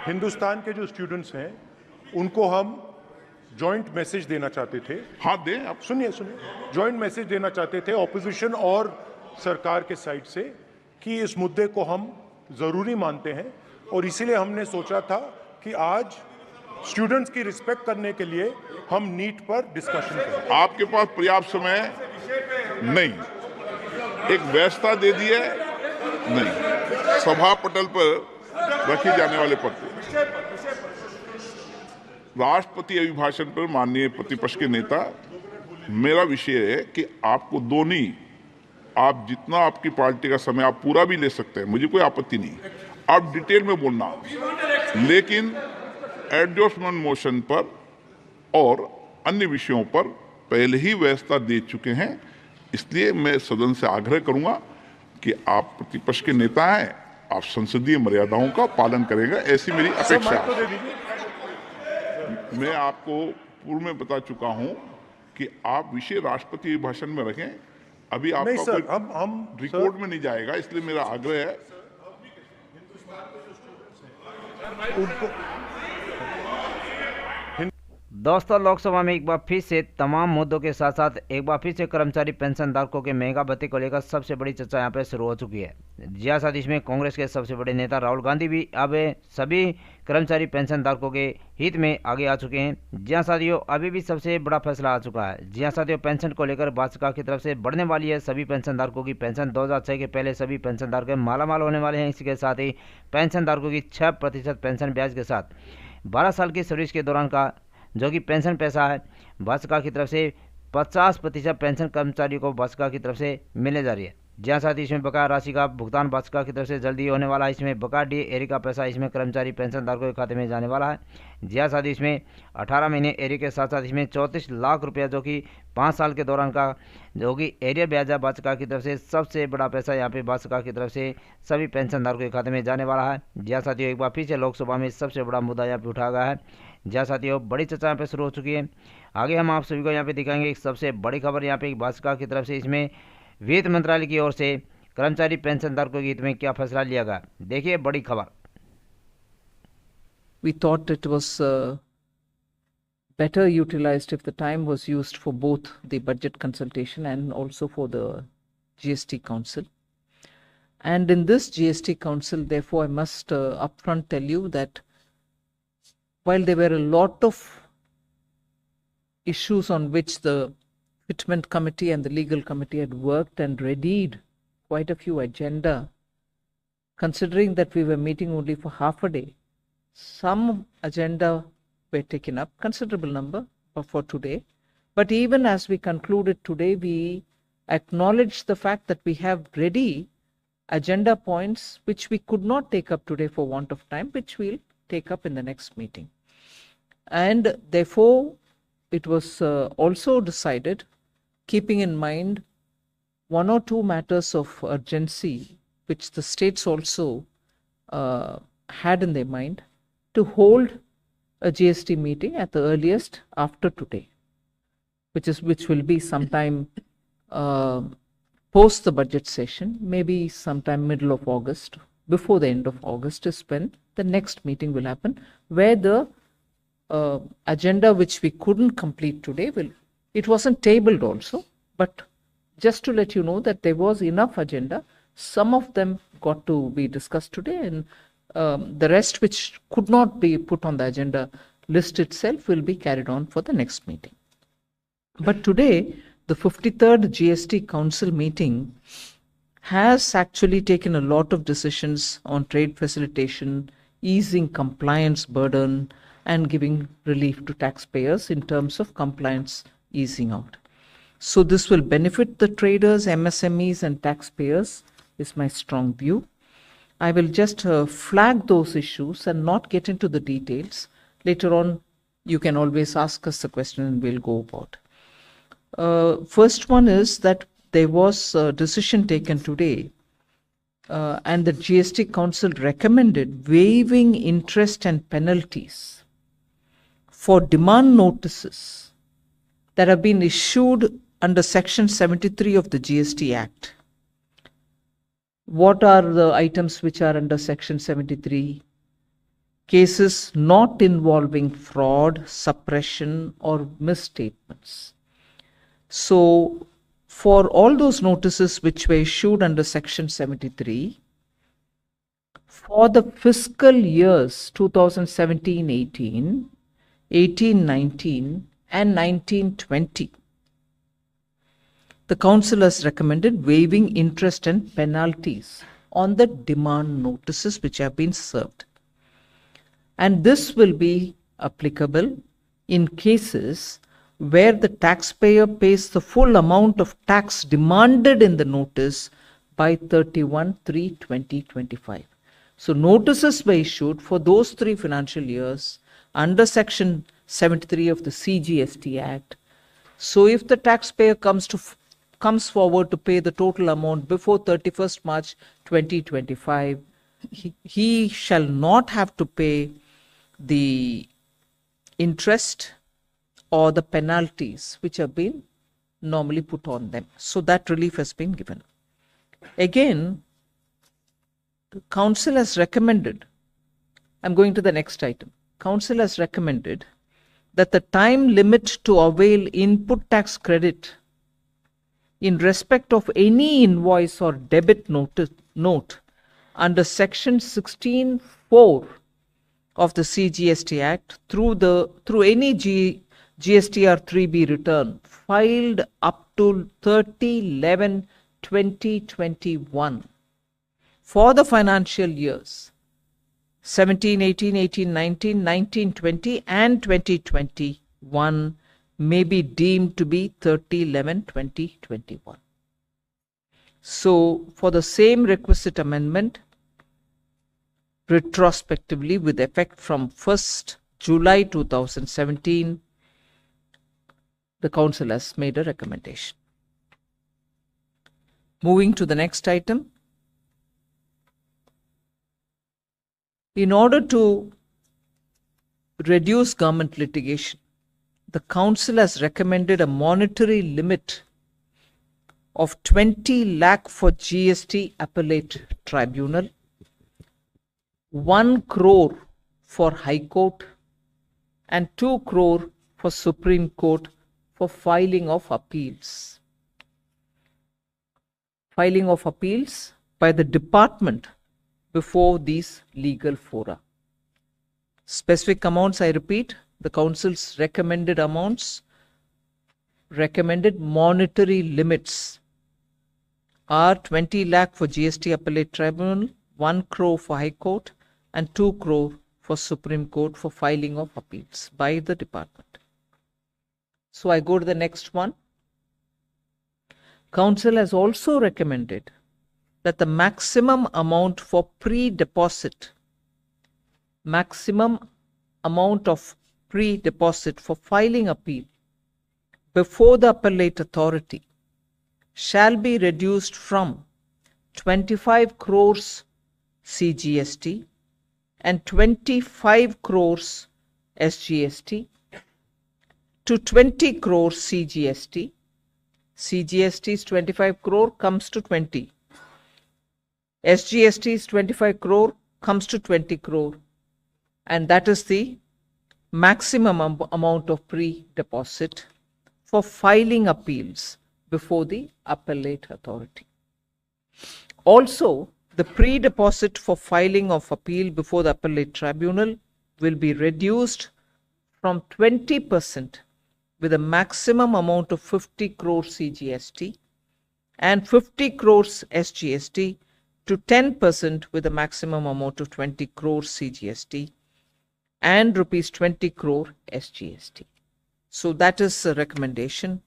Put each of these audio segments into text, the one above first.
हिंदुस्तान के जो स्टूडेंट्स हैं उनको हम जॉइंट मैसेज देना चाहते थे। हाँ दें आप। सुनिए जॉइंट मैसेज देना चाहते थे ऑपोजिशन और सरकार के साइड से कि इस मुद्दे को हम ज़रूरी मानते हैं और इसीलिए हमने सोचा था कि आज स्टूडेंट्स की रिस्पेक्ट करने के लिए हम नीट पर डिस्कशन करें। आपके पास पर्याप्त समय नहीं, एक व्यवस्था दे दी है नहीं, सभा पटल पर रखे जाने वाले पत्र। राष्ट्रपति अभिभाषण पर माननीय प्रतिपक्ष के नेता, मेरा विषय है कि आपको दोनों, आप जितना आपकी पार्टी का समय आप पूरा भी ले सकते हैं, मुझे कोई आपत्ति नहीं, आप डिटेल में बोलना, लेकिन एडजस्टमेंट मोशन पर और अन्य विषयों पर पहले ही व्यवस्था दे चुके हैं। इसलिए मैं सदन से आग्रह करूंगा कि आप प्रतिपक्ष के नेता हैं, आप संसदीय मर्यादाओं का पालन करेंगे, ऐसी मेरी अपेक्षा है। मैं आपको पूर्व में बता चुका हूं कि आप विषय राष्ट्रपति भाषण में रखें, अभी आपका सर, कोई हम रिकॉर्ड में नहीं जाएगा, इसलिए मेरा आग्रह है उनको। दोस्तों, लोकसभा में एक बार फिर से तमाम मुद्दों के साथ साथ एक बार फिर से कर्मचारी पेंशन धारकों के महंगा भत्ते को लेकर सबसे बड़ी चर्चा यहाँ पे शुरू हो चुकी है। जी हाँ साथ इसमें कांग्रेस के सबसे बड़े नेता राहुल गांधी भी अब सभी कर्मचारी पेंशन धारकों के हित में आगे आ चुके हैं। जी हाँ साथियों, अभी भी सबसे बड़ा फैसला आ चुका है। जी हाँ साथियों, पेंशन को लेकर भाजपा की तरफ से बढ़ने वाली है सभी पेंशन धारकों की पेंशन। 2006 के पहले सभी पेंशन धारक मालामाल होने वाले हैं। इसी के साथ ही पेंशन धारकों की 6% पेंशन ब्याज के साथ 12 साल की सर्विस के दौरान का जो कि पेंशन पैसा है, भाजपा की तरफ से 50% पेंशन कर्मचारियों को भाजपा की तरफ से मिलने जा रही है। जहाँ साथ ही इसमें बकाया राशि का भुगतान भाजपा की तरफ से जल्दी होने वाला है। इसमें बकाया डी एरी का पैसा इसमें कर्मचारी पेंशन धारकों के खाते में जाने वाला है। जहाँ साथ ही इसमें 18 महीने एरी के साथ साथ इसमें 34 लाख रुपया जो कि 5 साल के दौरान का जो कि एरिया ब्याज है भाजपा की तरफ से सबसे बड़ा पैसा यहाँ पे भाजपा की तरफ से सभी पेंशन धारकों के खाते में जाने वाला है। जहाँ साथियों, एक बार फिर से लोकसभा में सबसे बड़ा मुद्दा यहाँ पे उठाया गया है। जहाँ साथियों, बड़ी चर्चा यहाँ पे शुरू हो चुकी है। आगे हम आप सभी को यहाँ पे दिखाएंगे एक सबसे बड़ी खबर यहाँ पे भाजपा की तरफ से इसमें वित्त मंत्रालय की ओर से कर्मचारी पेंशन धारकों के हित में क्या फैसला लिया गया। देखिए बड़ी खबर। We thought it was better utilized if the time was used for both the budget consultation and also for the GST Council. And in this GST Council, therefore, I must upfront tell you that while there were a lot of issues on which the Fitment Committee and the Legal Committee had worked and readied quite a few agenda, considering that we were meeting only for half a day, some agenda were taken up, considerable number for today. But even as we concluded today, we acknowledge the fact that we have ready agenda points which we could not take up today for want of time, which we'll take up in the next meeting. And therefore, it was also decided, keeping in mind one or two matters of urgency, which the states also had in their mind, to hold a GST meeting at the earliest after today, which will be sometime post the budget session, maybe sometime middle of August. Before the end of August is when the next meeting will happen, where the agenda which we couldn't complete today it wasn't tabled also, but just to let you know that there was enough agenda. Some of them got to be discussed today, and the rest which could not be put on the agenda list itself will be carried on for the next meeting. But today, the 53rd GST Council meeting has actually taken a lot of decisions on trade facilitation, easing compliance burden, and giving relief to taxpayers in terms of compliance easing out. So this will benefit the traders, MSMEs, and taxpayers, is my strong view. I will just flag those issues and not get into the details. Later on, you can always ask us the question and we'll go about. First one is that there was a decision taken today and the GST Council recommended waiving interest and penalties for demand notices that have been issued under Section 73 of the GST Act. What are the items which are under Section 73? cases not involving fraud, suppression, or misstatements. So, for all those notices which were issued under Section 73, for the fiscal years 2017-18, 18-19, and 19-20, the Council has recommended waiving interest and penalties on the demand notices which have been served. And this will be applicable in cases where the taxpayer pays the full amount of tax demanded in the notice by 31/3/2025. So notices were issued for those 3 financial years under Section 73 of the CGST Act. So if the taxpayer comes forward to pay the total amount before 31st March 2025, he shall not have to pay the interest or the penalties which have been normally put on them. So that relief has been given. Again, the Council has recommended, I'm going to the next item. Council has recommended that the time limit to avail input tax credit in respect of any invoice or debit note under Section 16(4) of the CGST Act through any GSTR 3B return filed up to 30/11/2021 for the financial years 17, 18, 18, 19, 19, 20 and 2021 may be deemed to be 30/11/2021. So for the same requisite amendment, retrospectively with effect from 1st July 2017, the Council has made a recommendation. Moving to the next item. In order to reduce government litigation, the Council has recommended a monetary limit of 20 lakh for GST Appellate Tribunal, 1 crore for High Court, and 2 crore for Supreme Court for filing of appeals. Filing of appeals by the department before these legal fora. Specific amounts, I repeat, the Council's recommended amounts, recommended monetary limits are 20 lakh for GST Appellate Tribunal, 1 crore for High Court, and 2 crore for Supreme Court for filing of appeals by the department. So I go to the next one. Council has also recommended that the maximum amount for pre-deposit, maximum amount of pre-deposit for filing appeal before the appellate authority shall be reduced from 25 crores CGST and 25 crores SGST to 20 crores CGST. CGST is 25 crore, comes to 20. SGST is 25 crore, comes to 20 crore. And that is the maximum amount of pre-deposit for filing appeals before the appellate authority. Also, the pre-deposit for filing of appeal before the appellate tribunal will be reduced from 20% with a maximum amount of 50 crores CGST and 50 crores SGST to 10% with a maximum amount of 20 crores CGST and rupees 20 crore SGST. So that is a recommendation.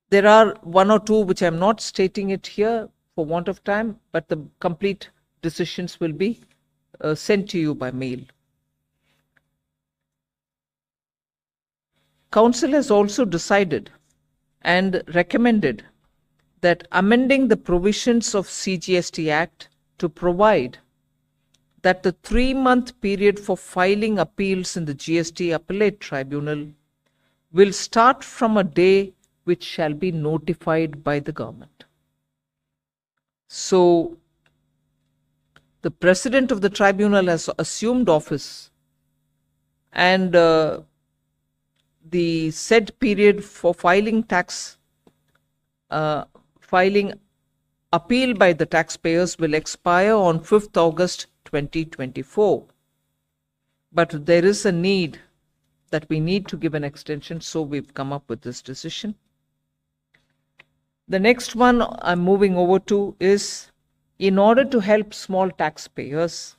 There are 1 or 2 which I am not stating it here for want of time, but the complete decisions will be sent to you by mail. Council has also decided and recommended that amending the provisions of CGST Act to provide that the 3-month period for filing appeals in the GST Appellate Tribunal will start from a day which shall be notified by the government. So, the president of the tribunal has assumed office and the said period for filing appeal by the taxpayers will expire on 5th August 2024. But there is a need that we need to give an extension, so we've come up with this decision. The next one I'm moving over to is, in order to help small taxpayers,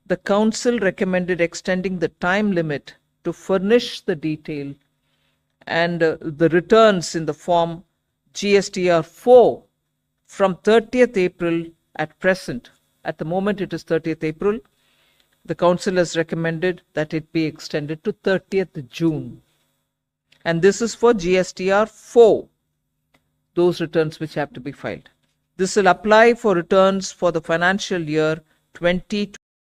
the Council recommended extending the time limit to furnish the detail and the returns in the form GSTR 4 from 30th April at present. At the moment it is 30th April. The Council has recommended that it be extended to 30th June. And this is for GSTR 4, those returns which have to be filed. This will apply for returns for the financial year 2020.